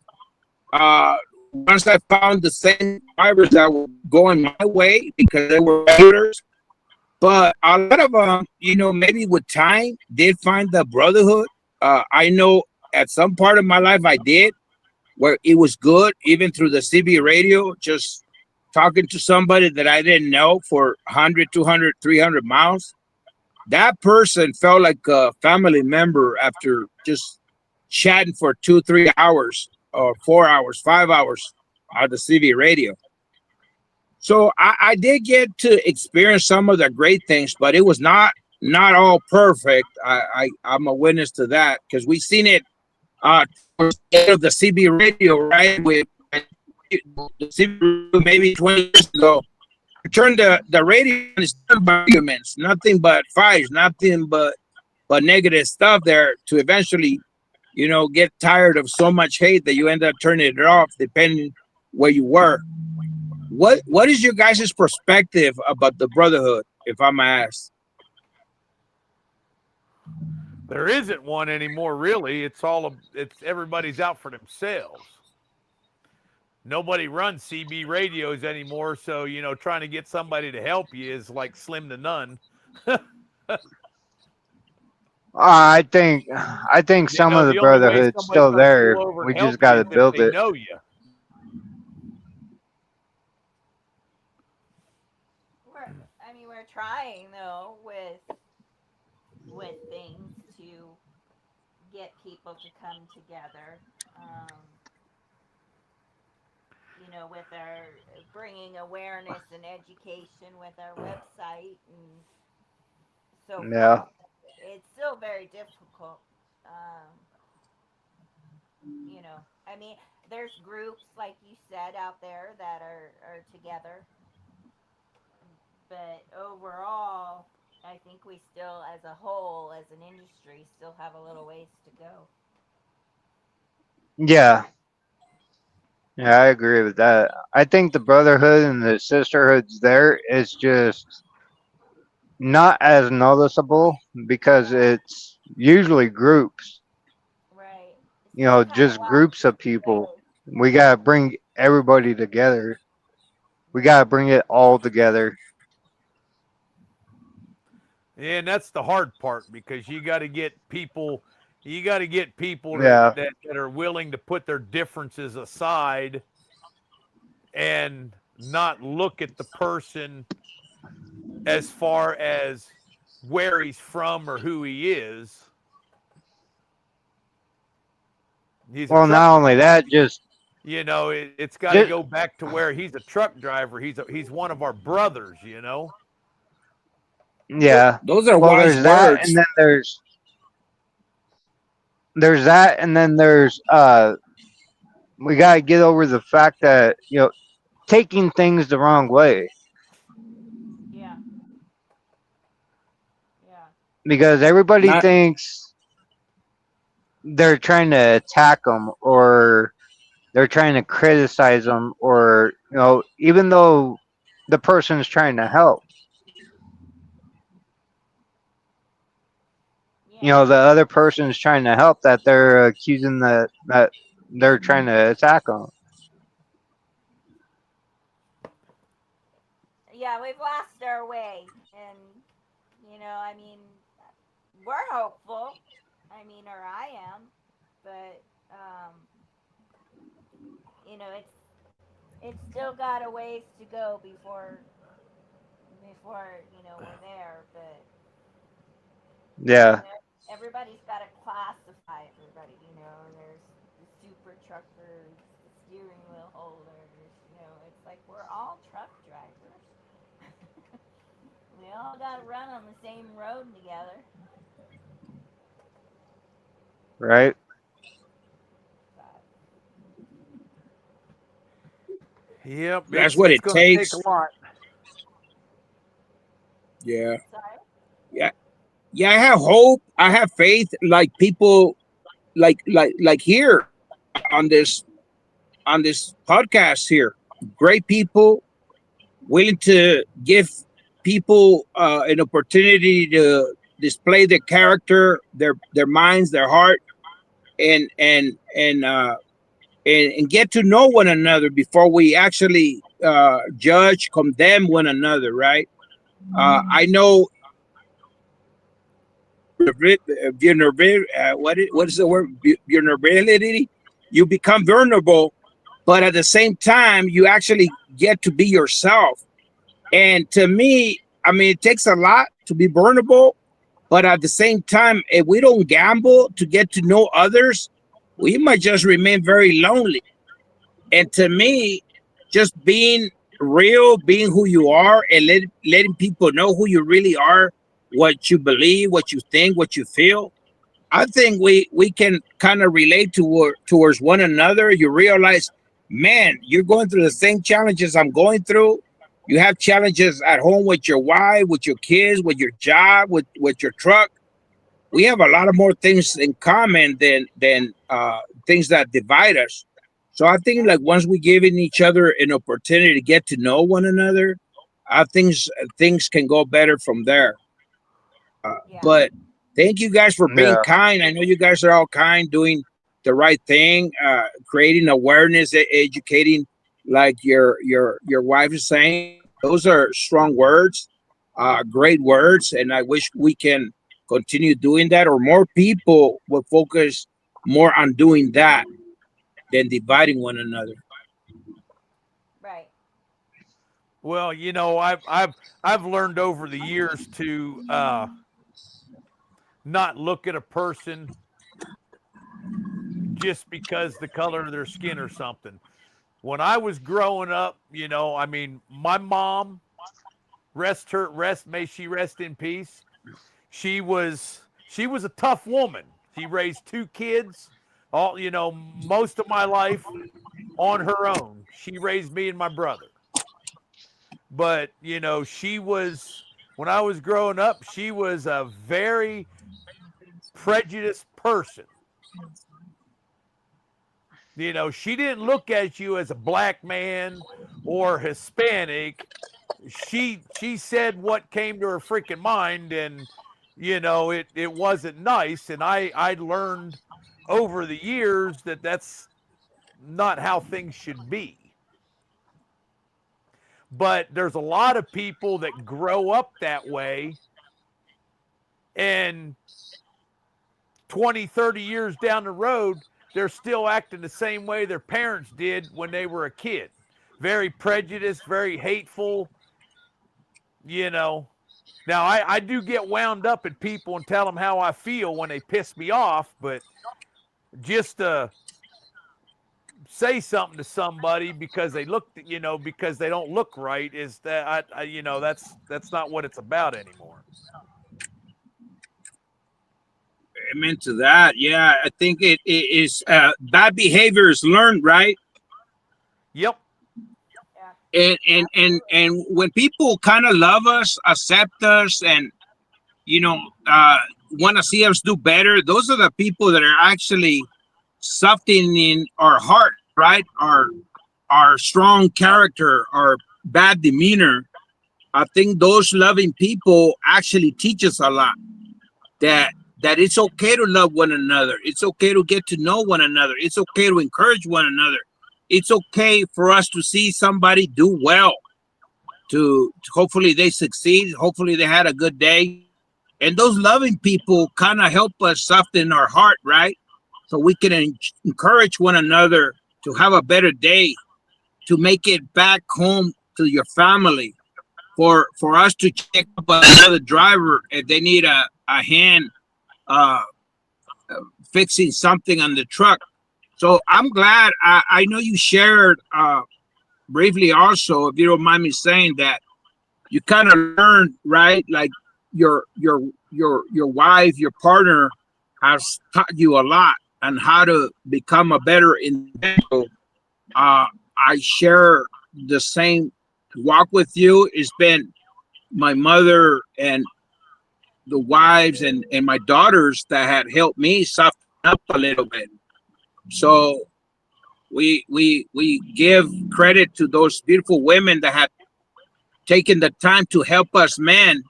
uh, once I found the same drivers that were going my way because they were regulars. But a lot of them, maybe with time, did find the brotherhood. I know at some part of my life I did, where it was good, even through the CB radio, just talking to somebody that I didn't know for 100, 200, 300 miles. That person felt like a family member after just chatting for 2, 3 hours, or 4 hours, 5 hours on the CB radio. So I did get to experience some of the great things, but it was not all perfect. I'm a witness to that because we seen it towards the end of the CB radio, right? With the CB radio maybe 20 years ago. You turn the radio on, it's nothing but arguments, nothing but fights, nothing but negative stuff there, to eventually, get tired of so much hate that you end up turning it off, depending where you were. What is your guys' perspective about the brotherhood, if I'm asked? There isn't one anymore, really. It's everybody's out for themselves. Nobody runs CB radios anymore, so trying to get somebody to help you is like slim to none. I think some of the The only way brotherhood's somebody's still going to there. pull over and We just help you got to is if build they it. know you. We're trying though with things to get people to come together. Um, with our bringing awareness and education with our website and so Yeah. forth. It's still very difficult. Um, you know, I mean, there's groups like you said out there that are together, but overall, I think we still, as a whole, as an industry, still have a little ways to go. Yeah. Yeah, I agree with that. I think the brotherhood and the sisterhoods there is just not as noticeable because it's usually groups, Right. Still kind of just lost groups its of people. way. We got to bring everybody together. We got to bring it all together. And that's the hard part because you got to get people Yeah. that are willing to put their differences aside and not look at the person as far as where he's from or who he is. He's a Well, truck. not only that, just You know, it's got to Ju- go back to where he's a truck driver. He's one of our brothers. You know. yeah. Those are Well, wise there's that, and words. then there's that, and then there's we gotta get over the fact that taking things the wrong way, Yeah. Yeah. because everybody Not thinks they're trying to attack them, or they're trying to criticize them, or even though the person's trying to help, Yeah. the other person's trying to help, that they're accusing that they're trying to attack them. Yeah, we've lost our way. And, I mean, we're hopeful. I mean, or I am. But, it's still got a ways to go before we're there. But, Yeah, everybody's got to classify everybody. There's the super truckers, the steering wheel holders. It's like we're all truck drivers. We all got to run on the same road together. right. But, Yep. that's It's what it's it going to take takes. a lot. Yeah. sorry? Yeah. Yeah, I have hope. I have faith. Like people like here on this podcast here. Great people willing to give people an opportunity to display their character, their minds, their heart, and and get to know one another before we actually judge, condemn one another. Right? I know what is the word? Vulnerability. You become vulnerable, but at the same time, you actually get to be yourself. And to me, I mean, it takes a lot to be vulnerable, but at the same time, if we don't gamble to get to know others, we might just remain very lonely. And to me, just being real, being who you are, and letting people know who you really are, what you believe, what you think, what you feel. I think we can kind of relate towards one another. You realize, man, you're going through the same challenges I'm going through. You have challenges at home with your wife, with your kids, with your job, with your truck. We have a lot of more things in common than things that divide us. So I think like once we giving each other an opportunity to get to know one another, things can go better from there. Yeah. But thank you guys for being Yeah, kind. I know you guys are all kind, doing the right thing, creating awareness, educating, like your wife is saying. Those are strong words, great words, and I wish we can continue doing that, or more people will focus more on doing that than dividing one another. Right. Well, I've learned over the years to not look at a person just because the color of their skin or something. When I was growing up, I mean, my mom, may she rest in peace. She was a tough woman. She raised two kids, all most of my life on her own. She raised me and my brother. But, she was when I was growing up, she was a very prejudiced person. She didn't look at you as a black man or Hispanic. She said what came to her freaking mind, and it wasn't nice. And I learned over the years that that's not how things should be. But there's a lot of people that grow up that way, and 20, 30 years down the road, they're still acting the same way their parents did when they were a kid. Very prejudiced, very hateful, you know. Now, I do get wound up at people and tell them how I feel when they piss me off, but just to say something to somebody because they look, because they don't look right, is that that's not what it's about anymore. Amen to that. Yeah, I think it is bad behavior is learned, right? Yep. Yeah. And when people kind of love us, accept us, and you know want to see us do better, those are the people that are actually softening our heart, right? Our strong character, our bad demeanor. I think those loving people actually teach us a lot. That that it's okay to love one another. It's okay to get to know one another. It's okay to encourage one another. It's okay for us to see somebody do well. To hopefully they succeed. Hopefully they had a good day. And those loving people kind of help us soften our heart, right? So we can encourage one another to have a better day, to make it back home to your family, for us to check up another driver if they need a hand uh, fixing something on the truck. So I'm glad. I know you shared briefly also, if you don't mind me saying that, you kind of learned, right? Like your wife, your partner has taught you a lot on how to become a better individual. I share the same walk with you. It's been my mother and the wives and my daughters that had helped me soften up a little bit. So we give credit to those beautiful women that have taken the time to help us men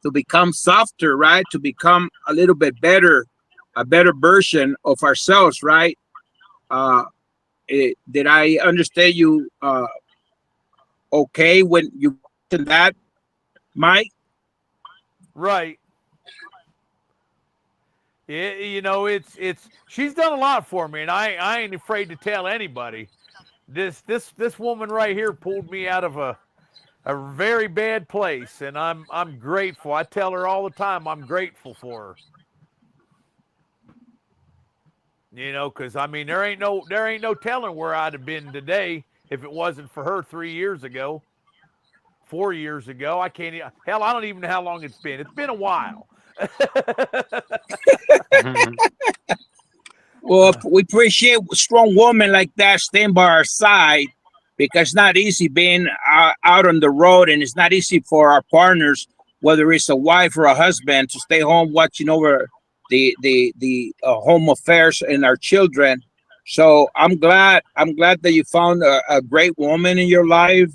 to become softer, right? To become a little bit better, a better version of ourselves, right? Uh, did I understand you okay when you mentioned that, Mike? Right. It's she's done a lot for me, and I ain't afraid to tell anybody. This woman right here pulled me out of a very bad place, and I'm grateful. I tell her all the time I'm grateful for her. Because I mean there ain't no telling where I'd have been today if it wasn't for her 3 years ago, 4 years ago. I can't hell, I don't even know how long it's been. It's been a while. Well, we appreciate a strong woman like that staying by our side, because it's not easy being out on the road, and it's not easy for our partners, whether it's a wife or a husband, to stay home watching over the home affairs and our children. So I'm glad that you found a great woman in your life.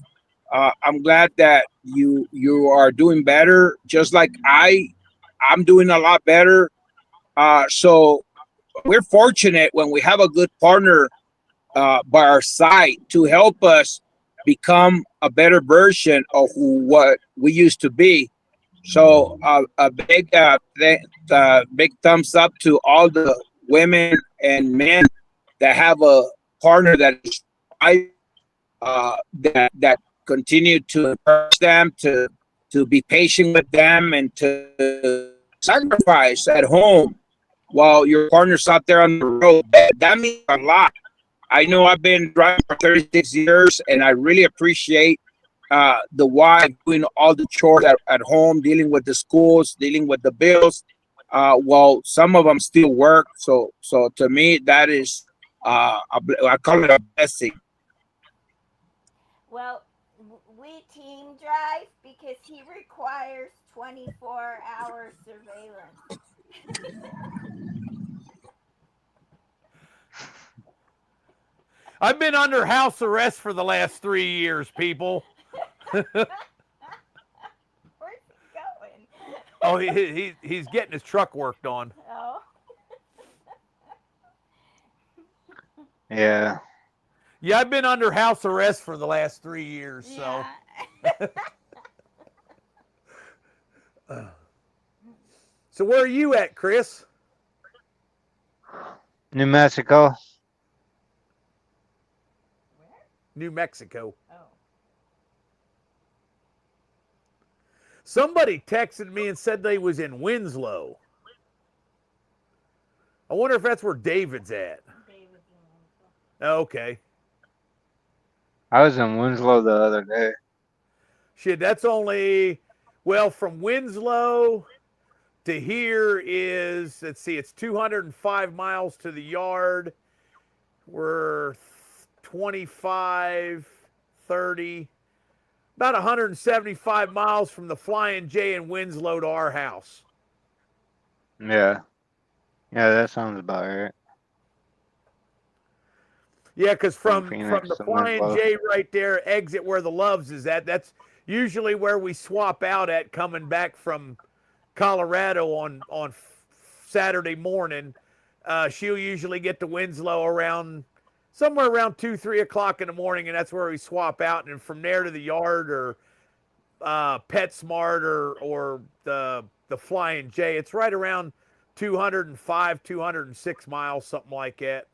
I'm glad that you are doing better, just like I'm doing a lot better. So we're fortunate when we have a good partner by our side to help us become a better version of what we used to be. So a big thumbs up to all the women and men that have a partner that is right, that continue to encourage them to be patient with them and to sacrifice at home while your partner's out there on the road. That means a lot. I know I've been driving for 36 years, and I really appreciate the wife doing all the chores at home, dealing with the schools, dealing with the bills, while some of them still work. So to me, that is, I call it a blessing. Well, we team drive because he requires 24-hour surveillance. I've been under house arrest for the last 3 years, people. Where's he going? Oh, he's getting his truck worked on. Oh. Yeah. Yeah, I've been under house arrest for the last 3 years. So, Yeah. so where are you at, Chris? New Mexico. Where? New Mexico. Oh. Somebody texted me and said they was in Winslow. I wonder if that's where David's at. David's in Winslow. Okay. I was in Winslow the other day. Shit, that's only, well, from Winslow to here is, let's see, it's 205 miles to the yard. We're 25, 30, about 175 miles from the Flying J in Winslow to our house. Yeah. Yeah, that sounds about right. Yeah, because from Phoenix the to Flying Winslow. J right there, exit where the Loves is at, that's usually where we swap out at coming back from Colorado on Saturday morning. She'll usually get to Winslow around somewhere around 2-3 o'clock in the morning, and that's where we swap out. And from there to the yard or PetSmart or the Flying J, it's right around 205, 206 miles, something like that.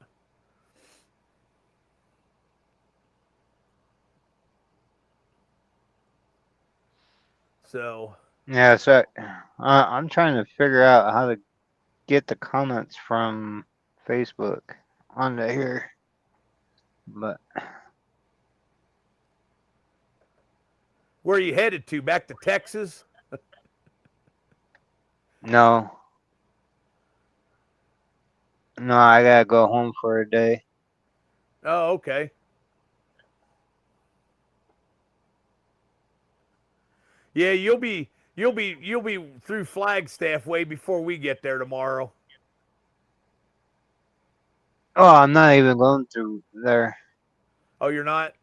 So Yeah, so I'm trying to figure out how to get the comments from Facebook onto here. But where are you headed to? Back to Texas? no. No, I gotta go home for a day. Oh, okay. Yeah, you'll be through Flagstaff way before we get there tomorrow. Oh, I'm not even going through there. Oh, you're not?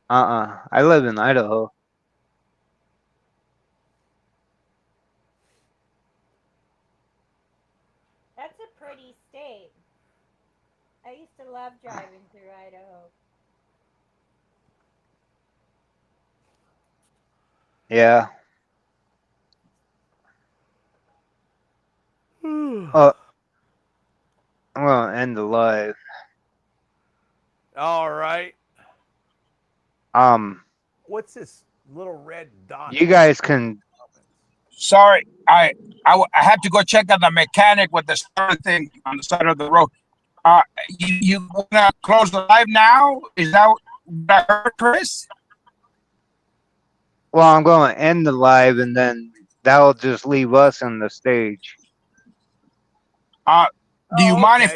I live in Idaho. That's a pretty state. I used to love driving through Idaho. Yeah. Oh, I'm gonna end the live. All right. What's this little red dot? You guys can. Sorry, I have to go check on the mechanic with the starter thing on the side of the road. You wanna close the live now? Is that what I heard, Chris? Well, I'm gonna end the live, and then that'll just leave us on the stage. Do you mind if